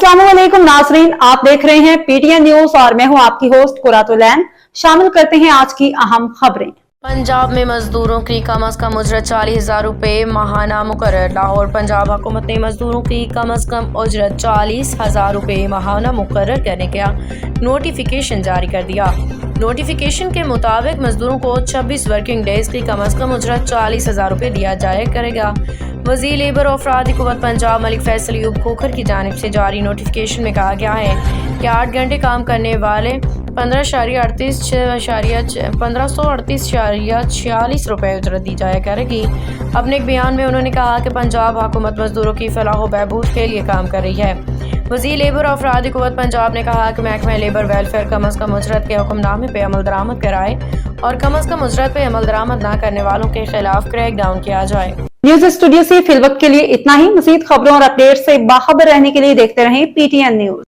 अस्सलाम वालेकुम नाजरीन, आप देख रहे हैं पीटीएन न्यूज और मैं हूं आपकी होस्ट कुरातुलैन। शामिल करते हैं आज की अहम खबरें। पंजाब में मजदूरों की कम अज कम उजरत 40,000 रुपये माहाना मुकर्रर। लाहौर पंजाब हुकूमत ने मजदूरों की कम अज कम उजरत 40,000 रुपये माहाना मुकर्रर करने का नोटिफिकेशन जारी कर दिया। नोटिफिकेशन के मुताबिक मजदूरों को 26 वर्किंग डेज की कम अज कम उजरत 40,000 रुपये दिया जाया करेगा। वज़ीर लेबर और अफरादी क़ुव्वत पंजाब मलिक फैसल अयूब खोखर की जानिब से जारी नोटिफिकेशन में कहा गया है कि 8 घंटे काम करने वाले 1538.46 रुपये उजरत दी जाया करेगी। अपने एक बयान में उन्होंने कहा कि पंजाब हुकूमत मजदूरों की फलाह बहबूद के लिए काम कर रही है। वज़ीर लेबर और अफरादी क़ुव्वत पंजाब ने कहा कि महकमा लेबर वेलफेयर कम अज़ कम उजरत के हुक्मनामे पे अमल दरामद कराए और कम अज़ कम उजरत पे अमल दरामद न करने वालों के खिलाफ क्रैक डाउन किया जाए। न्यूज स्टूडियो से फिलवक्त के लिए इतना ही। मज़ीद खबरों और अपडेट से बाखबर रहने के लिए देखते रहें पीटीएन न्यूज।